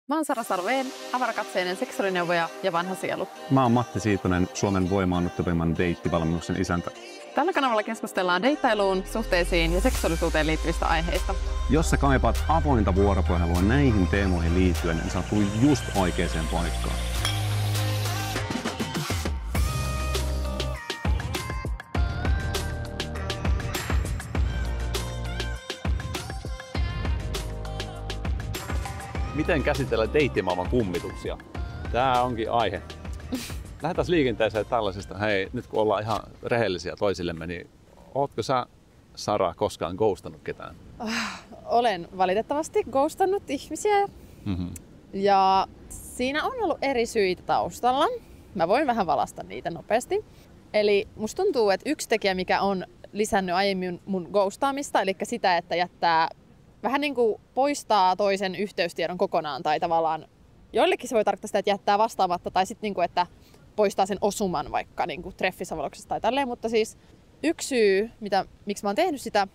Mä oon Sara Sarveen, avarakatseinen seksuaalineuvoja ja vanha sielu. Mä oon Matti Siitonen, Suomen voimaannuttavimman deittivalmennuksen isäntä. Tällä kanavalla keskustellaan deittailuun, suhteisiin ja seksuaalisuuteen liittyvistä aiheista. Jos sä kaipaat avointa vuoropuhelua näihin teemoihin liittyen, niin sä oot just oikeaan paikkaan. Miten käsitellä deittimaailman kummituksia? Tää onkin aihe. Lähdetään liikenteeseen tällaisesta. Hei, nyt kun ollaan ihan rehellisiä toisillemme, niin ootko sä, Sara, koskaan ghostannut ketään? Olen valitettavasti ghostannut ihmisiä. Mm-hmm. Ja siinä on ollut eri syitä taustalla. Mä voin vähän valasta niitä nopeasti. Eli musta tuntuu, että yksi tekijä, mikä on lisännyt aiemmin mun ghostaamista, eli sitä, että jättää vähän niin kuin poistaa toisen yhteystiedon kokonaan, tai tavallaan joillekin se voi tarkoittaa sitä, että jättää vastaamatta, tai sitten niin kuin, että poistaa sen osuman vaikka niin kuin treffisovelluksesta tai tälleen, mutta siis yksi syy, miksi mä oon tehnyt sitä,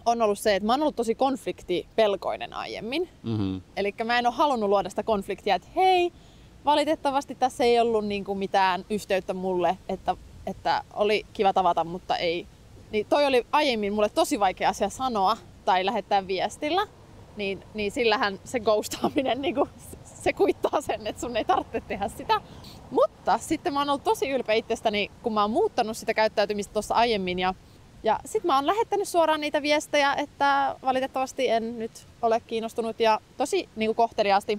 on ollut se, että mä oon ollut tosi konfliktipelkoinen aiemmin. Mm-hmm. Eli mä en ole halunnut luoda sitä konfliktia, että hei, valitettavasti tässä ei ollut niin kuin mitään yhteyttä mulle, että oli kiva tavata, mutta ei. Niin toi oli aiemmin mulle tosi vaikea asia sanoa tai lähettää viestillä, niin sillähän se ghostaaminen, niin kuin, se kuittaa sen, että sun ei tarvitse tehdä sitä. Mutta sitten mä oon ollut tosi ylpeä itsestäni, kun mä oon muuttanut sitä käyttäytymistä tuossa aiemmin. Ja sit mä oon lähettänyt suoraan niitä viestejä, että valitettavasti en nyt ole kiinnostunut ja tosi niin kuin kohteliaasti.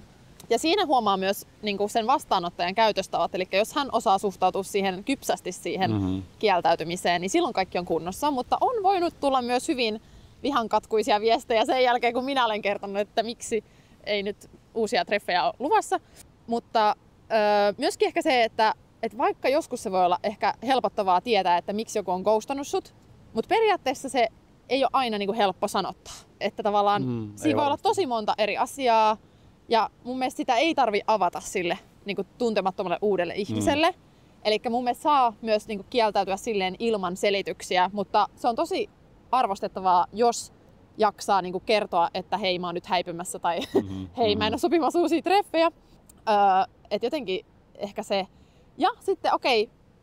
Ja siinä huomaa myös niin kuin sen vastaanottajan käytöstavat, eli jos hän osaa suhtautua siihen kypsästi siihen kieltäytymiseen, niin silloin kaikki on kunnossa. Mutta on voinut tulla myös hyvin vihankatkuisia viestejä sen jälkeen, kun minä olen kertonut, että miksi ei nyt uusia treffejä ole luvassa. Mutta myöskin ehkä se, että vaikka joskus se voi olla ehkä helpottavaa tietää, että miksi joku on ghostannut sut, mutta periaatteessa se ei ole aina niin kuin helppo sanottaa. Että tavallaan siinä voi olla tosi monta eri asiaa, ja mun mielestä sitä ei tarvitse avata sille niin kuin tuntemattomalle uudelle ihmiselle. Eli mun mielestä saa myös niin kuin kieltäytyä silleen ilman selityksiä, mutta se on tosi arvostettavaa, jos jaksaa niin kuin kertoa, että hei, mä oon nyt häipymässä tai hei, mä en ole sopimassa uusia treffejä. Että jotenkin ehkä se. Ja sitten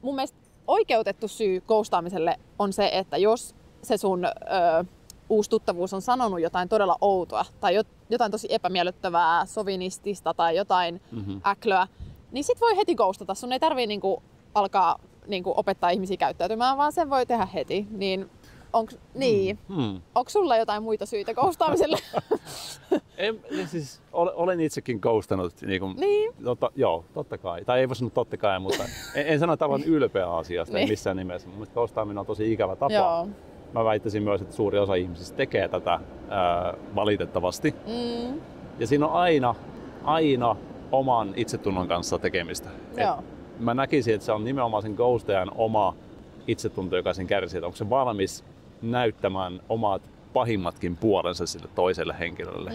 mun mielestä oikeutettu syy ghostaamiselle on se, että jos se sun uusi tuttavuus on sanonut jotain todella outoa tai jotain tosi epämiellyttävää, sovinistista tai jotain äklöä, niin sit voi heti ghostata. Sun ei tarvii niinku alkaa niinku opettaa ihmisiä käyttäytymään, vaan sen voi tehdä heti. Onko sulla jotain muita syitä ghostaamiselle? Siis olen itsekin ghostannut. Niin. Totta kai. Tai ei voi sanoa totta kai, mutta en sano tavan ylpeä asiasta niin. Missään nimessä. Mun mielestä ghostaaminen on tosi ikävä tapa. Joo. Mä väittäisin myös, että suuri osa ihmisistä tekee tätä valitettavasti. Ja siinä on aina oman itsetunnon kanssa tekemistä. Mä näkisin, että se on nimenomaan sen ghostajan oma itsetunto, joka sen kärsii. Onko se valmis näyttämään omat pahimmatkin puolensa sille toiselle henkilölle.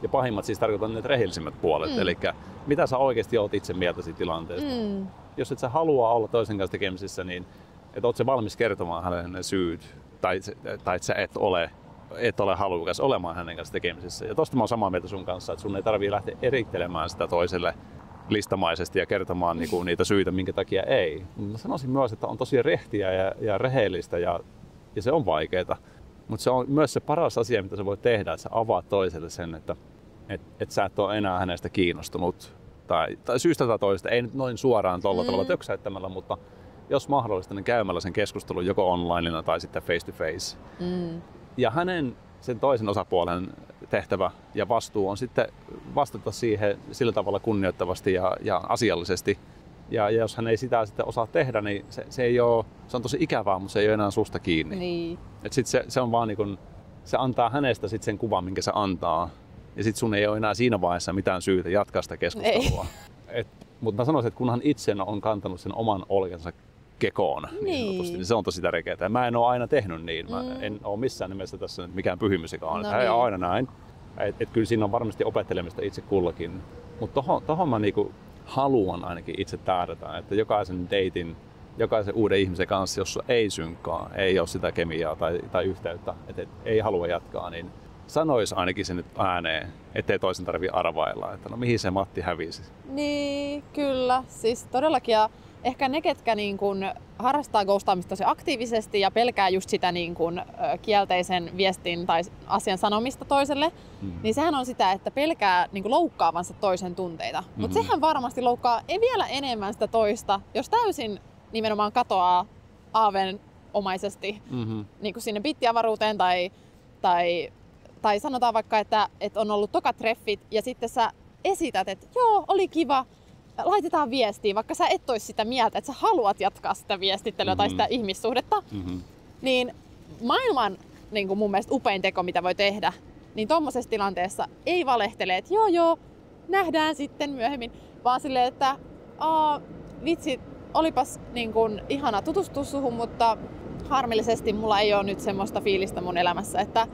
Ja pahimmat siis tarkoitan ne rehellisimmät puolet. Eli mitä sä oikeasti oot itse mieltä siitä tilanteesta. Jos et sä halua olla toisen kanssa tekemisissä, niin oot sä valmis kertomaan hänelle ne syyt. Tai että sä et ole halukas olemaan hänen kanssa tekemisissä. Ja tosta mä oon samaa mieltä sun kanssa, että sun ei tarvii lähteä erittelemään sitä toiselle listamaisesti ja kertomaan niitä syitä, minkä takia ei. Mä sanoisin myös, että on tosi rehtiä ja rehellistä ja se on vaikeaa. Mutta se on myös se paras asia, mitä sä voit tehdä, että sä avaat toiselle sen, että sä et ole enää hänestä kiinnostunut. Tai syystä tai toisesta, ei nyt noin suoraan tuolla tavalla töksäyttämällä, mutta jos mahdollista, niin käymällä sen keskustelun joko onlineina tai sitten face to face. Ja sen toisen osapuolen tehtävä ja vastuu on sitten vastata siihen sillä tavalla kunnioittavasti ja asiallisesti. Ja jos hän ei sitä sitten osaa tehdä, niin se on tosi ikävää, mutta se ei ole enää susta kiinni. Niin. Et sit se on vaan se antaa hänestä sit sen kuvan, minkä se antaa. Ja sit sun ei ole enää siinä vaiheessa mitään syytä jatkaa sitä keskustelua. Mutta mä sanoisin, että kunhan itse on kantanut sen oman olkensa kekoon, niin se on tosi tärkeää. Ja mä en ole aina tehnyt niin. Mä en ole missään nimessä tässä nyt mikään pyhimysikaan. No niin. Aina näin. Et kyllä siinä on varmasti opettelemista itse kullakin. Mutta tohon mä haluan ainakin itse tähdätä, että jokaisen deitin, jokaisen uuden ihmisen kanssa, jos ei synkkaa, ei ole sitä kemiaa tai yhteyttä, että ei halua jatkaa, niin sanois ainakin sen nyt ääneen, ettei toisen tarvitse arvailla, että no mihin se Matti hävisi. Niin, kyllä. Siis todellakin. Ja ehkä ne, ketkä niin kun harrastaa ghostaamista tosi aktiivisesti ja pelkää just sitä niin kun kielteisen viestin tai asian sanomista toiselle, niin sehän on sitä, että pelkää niin kun loukkaavansa toisen tunteita. Mutta sehän varmasti loukkaa vielä enemmän sitä toista, jos täysin nimenomaan katoaa aavenomaisesti niin kun sinne bittiavaruuteen tai sanotaan vaikka, että on ollut tokat treffit ja sitten sä esität, että joo, oli kiva, laitetaan viestiä, vaikka sä et ois sitä mieltä, että sä haluat jatkaa sitä viestittelyä tai sitä ihmissuhdetta, niin maailman niin kuin mun mielestä upein teko, mitä voi tehdä, niin tommosessa tilanteessa ei valehtele, että joo, nähdään sitten myöhemmin, vaan silleen, että vitsi, olipas niin kuin ihana tutustua suhun, mutta harmillisesti mulla ei ole nyt semmoista fiilistä mun elämässä, että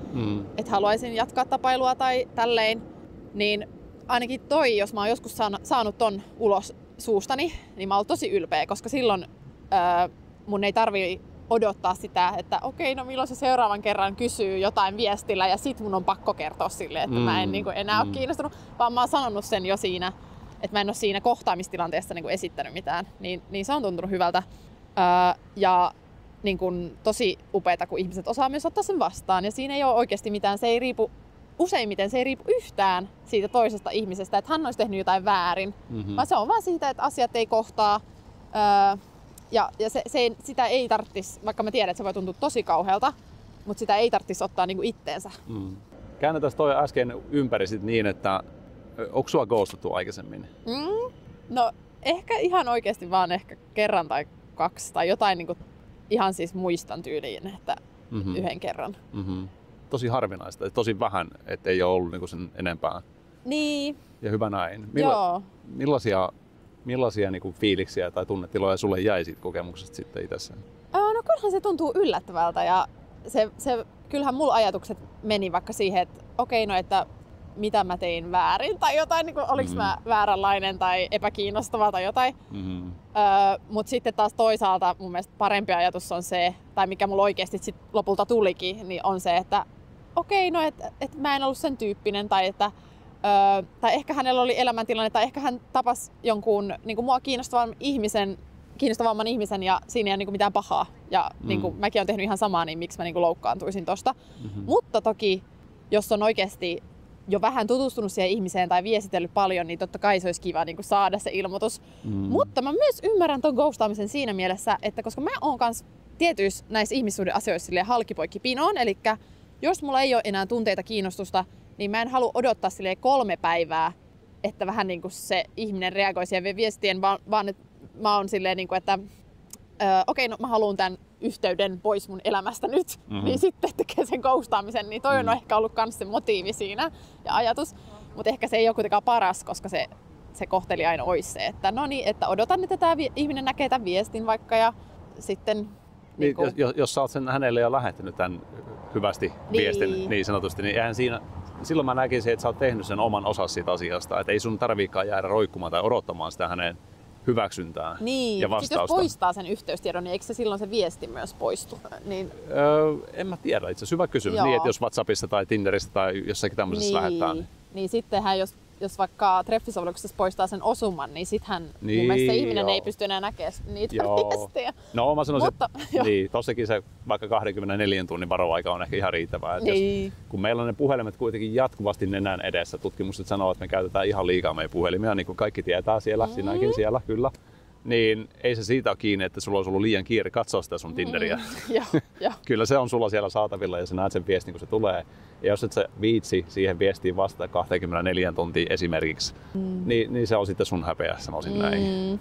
haluaisin jatkaa tapailua tai tälleen, niin ainakin jos mä oon joskus saanut ton ulos suustani, niin mä oon tosi ylpeä, koska silloin mun ei tarvii odottaa sitä, että okei, no milloin se seuraavan kerran kysyy jotain viestillä ja sit mun on pakko kertoa sille, että mä en niin kuin enää ole kiinnostunut, vaan mä oon sanonut sen jo siinä, että mä en ole siinä kohtaamistilanteessa niin kuin esittänyt mitään, niin se on tuntunut hyvältä. Ja niin kuin tosi upeata, kun ihmiset osaa myös ottaa sen vastaan. Ja siinä ei ole oikeasti mitään, useimmiten se ei riipu yhtään siitä toisesta ihmisestä, että hän olisi tehnyt jotain väärin. Vaan se on vaan siitä, että asiat ei kohtaa. Ja sitä ei tarvitsisi, vaikka mä tiedän, että se voi tuntua tosi kauhealta, mutta sitä ei tarvitsisi ottaa niin kuin itteensä. Käännetään toi äsken ympäri sit niin, että onko sua ghostattu aikaisemmin? No ehkä ihan oikeasti vaan ehkä kerran tai kaksi tai jotain niin kuin ihan siis muistan tyyliin, että yhden kerran. Tosi harvinaista, tosi vähän, että ei ole ollut niinku sen enempää. Niin. Ja hyvä näin. Joo. Millaisia niinku fiiliksiä tai tunnetiloja sulle jäi siitä kokemuksesta sitten itsessään? No kyllähän se tuntuu yllättävältä ja kyllähän mulla ajatukset meni vaikka siihen, että okei, no että mitä mä tein väärin tai jotain, niin oliks mä vääränlainen tai epäkiinnostava tai jotain. Mutta sitten taas toisaalta mun mielestä parempi ajatus on se, tai mikä mulla oikeasti sit lopulta tulikin, niin on se, että okei, no että mä en ollut sen tyyppinen tai tai ehkä hänellä oli elämäntilanne tai ehkä hän tapasi jonkun niin kuin mua kiinnostavamman ihmisen ja siinä ei ole niin kuin mitään pahaa. Ja niin kuin mäkin olen tehnyt ihan samaa, niin miksi mä niin kuin loukkaantuisin tosta. Mutta toki, jos on oikeasti jo vähän tutustunut siihen ihmiseen tai viestitellyt paljon, niin totta kai se olisi kiva niin kuin saada se ilmoitus. Mutta mä myös ymmärrän ton ghostaamisen siinä mielessä, että koska mä oon kans tietyissä näissä ihmissuhdeasioissa silleen halkipoikki pinoon, eli jos mulla ei ole enää tunteita kiinnostusta, niin mä en halua odottaa silleen 3 päivää, että vähän niin kuin se ihminen reagoi siihen viestien, vaan että mä oon silleen, niin kuin, että okei, no mä haluan tämän yhteyden pois mun elämästä nyt, niin sitten tekee sen ghostaamisen, niin toi on ehkä ollut kans se motiivi siinä ja ajatus, mutta ehkä se ei ole kuitenkaan paras, koska se kohteliain olisi se, että no niin, että odotan, että tämä ihminen näkee tämän viestin vaikka ja sitten niin, jos sä oot sen hänelle jo lähettänyt tämän hyvästi viestin niin sanotusti, niin eihän silloin mä näkisin, että sä oot tehnyt sen oman osas siitä asiasta, että ei sun tarviikaan jäädä roikkumaan tai odottamaan sitä hänen hyväksyntää ja vastausta. Jos poistaa sen yhteystiedon, niin eikö se silloin se viesti myös poistu? Niin... En mä tiedä, itse asiassa hyvä kysymys. Niin, että jos WhatsAppissa tai Tinderistä tai jossakin tämmöisessä lähdetään. Niin sittenhän jos vaikka treffisovelluksessa poistaa sen osuman, niin sittenhän mun mielestä se ihminen ei pysty enää näkemään niitä viestejä. No mä sanoisin, että tossakin se vaikka 24 tunnin varoaika on ehkä ihan riittävää. Kun meillä on ne puhelimet kuitenkin jatkuvasti nenän edessä, tutkimukset sanoo, että me käytetään ihan liikaa meidän puhelimia, niin kuin kaikki tietää siellä, sinäkin siellä, kyllä. Niin ei se siitä ole kiinni, että sulla olisi ollut liian kiire katsoa sitä sun Tinderiä. Kyllä se on sulla siellä saatavilla ja sä näet sen viestin, kun se tulee. Ja jos et sä viitsi siihen viestiin vastata 24 tuntia esimerkiksi, niin se on sitten sun häpeä, sanoisin näin.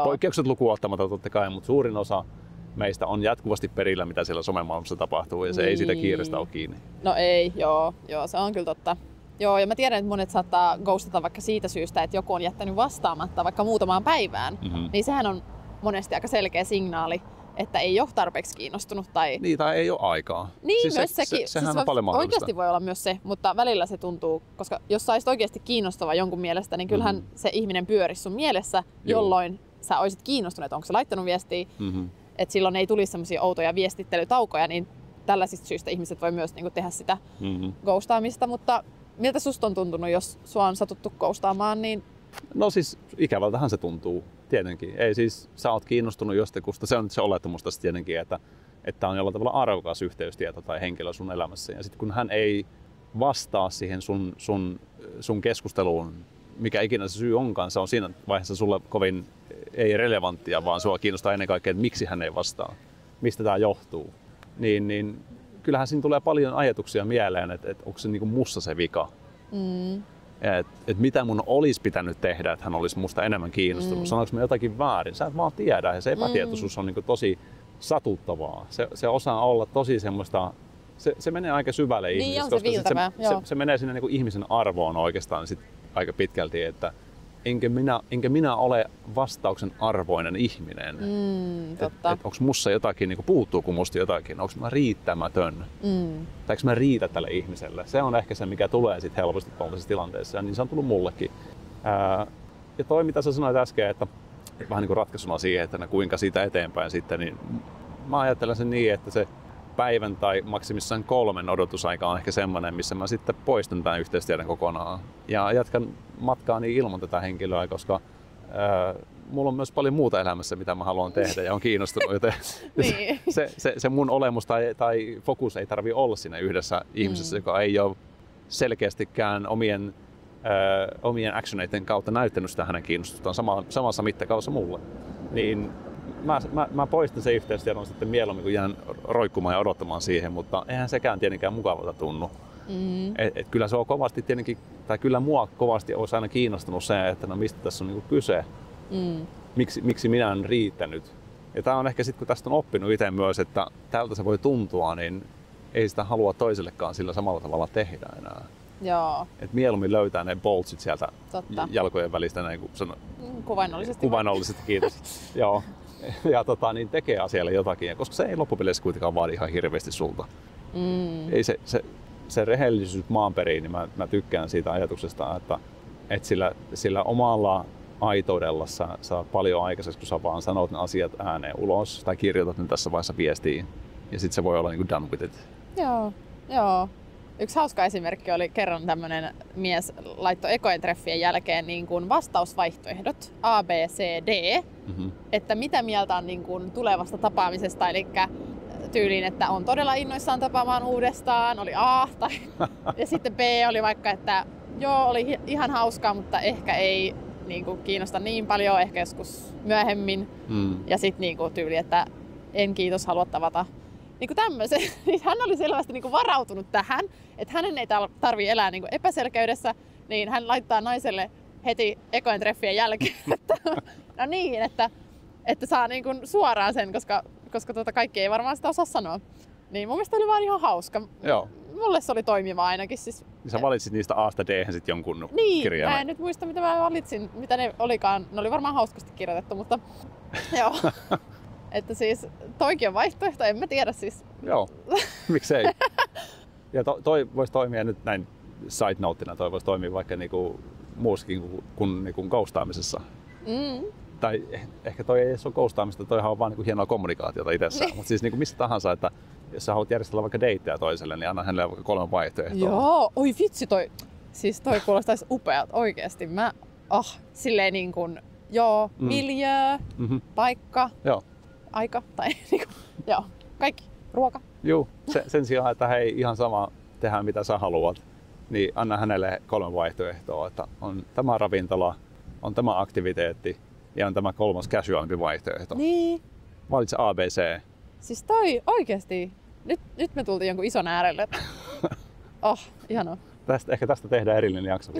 Poikkeukset lukuun ottamatta totta kai, mutta suurin osa meistä on jatkuvasti perillä, mitä siellä somemaailmassa tapahtuu ja se ei siitä kiireestä ole kiinni. No ei, joo, se on kyllä totta. Joo, ja mä tiedän, että monet saattaa ghostata vaikka siitä syystä, että joku on jättänyt vastaamatta vaikka muutamaan päivään. Niin sehän on monesti aika selkeä signaali, että ei ole tarpeeksi kiinnostunut. Tai ei ole aikaa. Niin, siis myös sekin. Sehän on paljon mahdollista. Oikeasti voi olla myös se, mutta välillä se tuntuu, koska jos sä olisit oikeasti kiinnostava jonkun mielestä, niin kyllähän se ihminen pyörisi sun mielessä, jolloin sä olisit kiinnostunut, että onko se laittanut viestiä. Että silloin ei tulisi semmoisia outoja viestittelytaukoja, niin tällaisista syistä ihmiset voi myös niinku tehdä sitä ghostaamista, mutta miltä susta on tuntunut, jos sua on satuttu ghostaamaan, niin... No siis ikävältähän se tuntuu, tietenkin. Ei siis, sä oot kiinnostunut jostakusta, se on nyt se olettamus tässä tietenkin, että on jollain tavalla arvokas yhteystieto tai henkilö sun elämässä. Ja sitten kun hän ei vastaa siihen sun keskusteluun, mikä ikinä se syy onkaan, se on siinä vaiheessa sulle kovin ei relevanttia, vaan sua kiinnostaa ennen kaikkea, että miksi hän ei vastaa, mistä tämä johtuu. Niin kyllähän siinä tulee paljon ajatuksia mieleen, että onko se niinku mussa se vika. Että mitä mun olisi pitänyt tehdä, että hän olisi musta enemmän kiinnostunut. Sanoinko mä jotakin väärin? Sä et vaan tiedä, ja se epätietoisuus on niinku tosi satuttavaa. Se osaa olla tosi semmoista, se menee aika syvälle ihmisessä, koska se menee sinne niinku ihmisen arvoon oikeastaan sit aika pitkälti, että enkä minä ole vastauksen arvoinen ihminen. Että onko mussa jotakin, niin puuttuuko musta jotakin, onko mä riittämätön, tai eikö mä riitä tälle ihmiselle. Se on ehkä se, mikä tulee sit helposti tuollaisessa tilanteessa, ja niin se on tullut mullekin. Ja toi, mitä sä sanoit äsken, että vähän niin kuin ratkaisuna siihen, että kuinka siitä eteenpäin sitten, niin mä ajattelen sen niin, että se päivän tai maksimissaan 3 odotusaika on ehkä semmoinen, missä mä sitten poistan tämän yhteystiedon kokonaan ja jatkan matkaani ilman tätä henkilöä, koska mulla on myös paljon muuta elämässä, mitä mä haluan tehdä ja on kiinnostunut, joten se mun olemus tai fokus ei tarvitse olla siinä yhdessä ihmisessä, joka ei ole selkeästikään omien actioneiden kautta näyttänyt sitä hänen kiinnostustaan samassa mittakaavassa mulle. Niin mä poistan sen yhteystiedon sitten mieluummin, kun jään roikkumaan ja odottamaan siihen, mutta eihän sekään tietenkään mukavalta tunnu. Et kyllä se on kovasti tietenkin, tai kyllä mua kovasti olisi aina kiinnostunut se, että no mistä tässä on niinku kyse, miksi minä en riittänyt. Ja tää on ehkä sitten, kun tästä on oppinut itse myös, että tältä se voi tuntua, niin ei sitä halua toisellekaan sillä samalla tavalla tehdä enää. Joo. Et mieluummin löytää ne boltsit sieltä jalkojen välistä, näin kuin kuvainnollisesti, kiitos. Joo. Ja niin tekee asialle jotakin, koska se ei loppupeleissä kuitenkaan vaadi ihan hirveästi sulta. Ei se rehellisyys maanperiin, niin mä tykkään siitä ajatuksesta, että sillä omalla aitoudella saa paljon aikaiseksi, kun sä vaan sanot ne asiat ääneen ulos tai kirjoitat ne tässä vaiheessa viestiin. Ja sit se voi olla niin kuin done with it. Joo. Yksi hauska esimerkki oli kerran tämmönen mies laittoi ekojen treffien jälkeen niin kuin vastausvaihtoehdot A, B, C, D, että mitä mieltä on niin kuin tulevasta tapaamisesta, eli tyyliin, että on todella innoissaan tapaamaan uudestaan, oli A, ja sitten B oli vaikka, että joo, oli ihan hauskaa, mutta ehkä ei niin kuin kiinnosta niin paljon, ehkä joskus myöhemmin, ja sitten niin kuin tyyli, että en kiitos, halua tavata. Niin kuin tämmöisen. Hän oli selvästi niin kuin varautunut tähän, että hänen ei tarvitse elää niin kuin epäselkeydessä, niin hän laittaa naiselle heti ekojen treffien jälkeen, että, no niin, että saa niin kuin suoraan sen, koska kaikki ei varmaan sitä osaa sanoa. Niin mun mielestä oli vaan ihan hauska. Joo. Mulle se oli toimiva ainakin. Siis, niin sä valitsit niistä A:sta D:hen sitten jonkun kirjaimen. Mä en nyt muista mitä mä valitsin, mitä ne olikaan. Ne oli varmaan hauskasti kirjoitettu, mutta joo. Että siis toikin on vaihtoehto, en mä tiedä siis. Joo, miksei. Ja toi voisi toimia nyt näin side noteina, toi voisi toimia vaikka niinku muussakin kuin niinku ghostaamisessa. Tai ehkä toi ei ole ghostaamista, toihan on vaan niinku hienoa kommunikaatiota itsessään. Mutta siis niinku missä tahansa, että jos sä haluat järjestellä vaikka deitteä toiselle, niin anna hänelle vaikka 3 vaihtoehtoa. Joo, oi vitsi toi kuulostaisi upeat oikeesti. Silleen niin kuin, miljö, paikka. Joo. Aika tai niinku, kaikki, ruoka. Joo, sen sijaan, että hei ihan sama, tehdään mitä sä haluat, niin anna hänelle 3 vaihtoehtoa, että on tämä ravintola, on tämä aktiviteetti ja on tämä 3 casualimpi vaihtoehto. Niin. Valitse A, B, C. Siis toi oikeesti, nyt me tultiin jonkun ison äärelle. Ihanaa. Tästä tehdään erillinen jakso.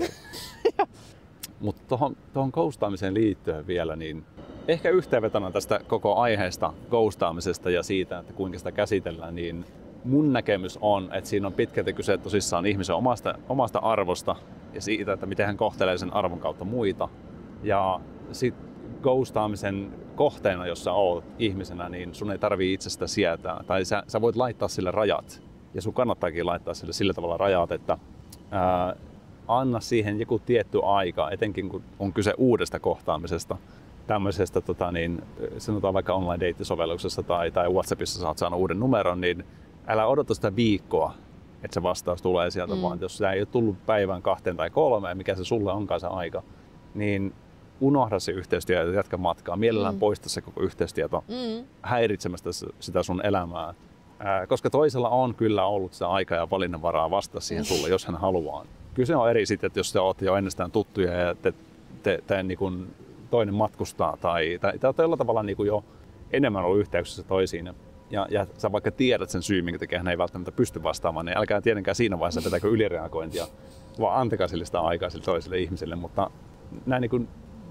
Mutta tuohon ghostaamiseen liittyen vielä, niin ehkä yhteenvetona tästä koko aiheesta ghostaamisesta ja siitä, että kuinka sitä käsitellään, niin mun näkemys on, että siinä on pitkälti kyse tosissaan ihmisen omasta arvosta ja siitä, että miten hän kohtelee sen arvon kautta muita. Ja sitten ghostaamisen kohteena, jos sä oot ihmisenä, niin sun ei tarvii itsestä sietää. Tai sä voit laittaa sille rajat. Ja sun kannattaakin laittaa sillä tavalla rajat, että anna siihen joku tietty aika, etenkin kun on kyse uudesta kohtaamisesta. Tämmöisestä, sanotaan vaikka online-deittisovelluksessa tai WhatsAppissa sä oot saanut uuden numeron, niin älä odota sitä viikkoa, että se vastaus tulee sieltä, vaan jos sitä ei ole tullut päivän 2 tai 3, mikä se sulle onkaan se aika, niin unohda se yhteystieto ja jatka matkaa. Mielellään poista se koko yhteystieto häiritsemästä sitä sun elämää. Koska toisella on kyllä ollut sitä aikaa ja valinnanvaraa vastata siihen sulle, jos hän haluaa. Kyse on eri sitten, että jos te olette jo ennestään tuttuja ja te niin kuin toinen matkustaa tai te olette jollain tavalla niin kuin jo enemmän ollut yhteyksissä toisiin. Ja sä vaikka tiedät sen syyn, minkä takia hän ei välttämättä pysty vastaamaan, niin älkää tietenkään siinä vaiheessa tätäkö ylireagointia, vaan antakaa sille sitä aikaa sille toiselle ihmiselle. Mutta näin niin kuin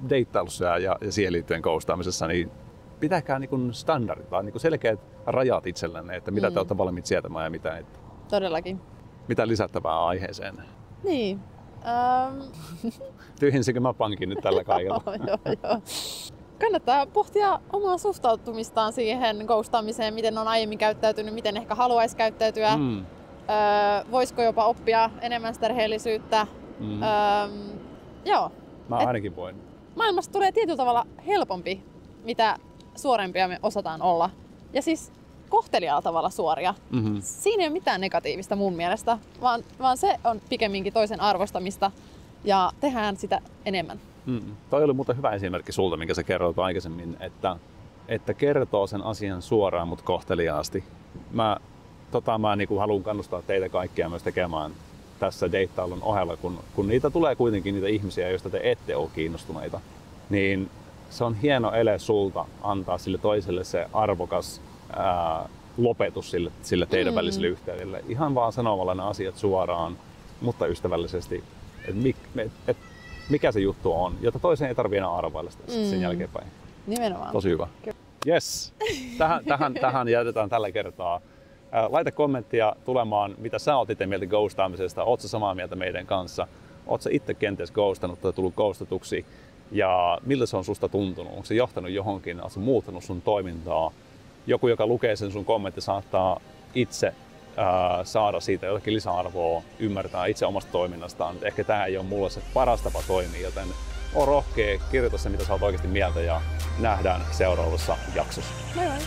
deittailussa ja siihen liittyen ghostaamisessa, niin pitäkää niin kuin standardit, vaan niin kuin selkeät rajat itsellenne, että mitä te olette valmiit sietämään ja mitä ette. Todellakin. Mitä lisättävää aiheeseen? Niin. Tyhjensinkö mä pankin nyt tällä kaikella? Joo. Kannattaa pohtia omaa suhtautumistaan siihen ghostaamiseen, miten on aiemmin käyttäytynyt, miten ehkä haluaisi käyttäytyä. Voisiko jopa oppia enemmän sitä rehellisyyttä. Joo. Mä ainakin voin. Maailmasta tulee tietyllä tavalla helpompi, mitä suorempia me osataan olla. Ja siis kohteliaalla tavalla suoria. Siinä ei ole mitään negatiivista mun mielestä, vaan se on pikemminkin toisen arvostamista ja tehdään sitä enemmän. Toi oli muuten hyvä esimerkki sulta, minkä sä kerroit aikaisemmin, että kertoo sen asian suoraan, mutta kohteliaasti. Mä niin kuin haluan kannustaa teitä kaikkia myös tekemään tässä deittailun ohella, kun niitä tulee kuitenkin niitä ihmisiä, joista te ette ole kiinnostuneita, niin se on hieno ele sulta antaa sille toiselle se arvokas lopetus sille teidän väliselle yhteydelle. Ihan vaan sanomalla ne asiat suoraan, mutta ystävällisesti, että mikä se juttu on, jotta toisen ei tarvitse enää arvailla sitä sen jälkeenpäin. Nimenomaan. Tosi hyvä. Yes. Tähän jätetään tällä kertaa. Laita kommenttia tulemaan, mitä sä oot itse mieltä ghostaamisesta. Oot sä samaa mieltä meidän kanssa? Oot sä itse kenties ghostannut tai tullut ghostatuksi? Ja miltä se on susta tuntunut? Onko se johtanut johonkin? Onko se muuttanut sun toimintaa? Joku, joka lukee sen sun kommentti, saattaa itse saada siitä jotakin lisäarvoa, ymmärtää itse omasta toiminnastaan. Ehkä tämä ei ole mulle se paras tapa toimia, joten oo rohkea, kirjoita se mitä sä oot oikeasti mieltä ja nähdään seuraavassa jaksossa. Moi moi!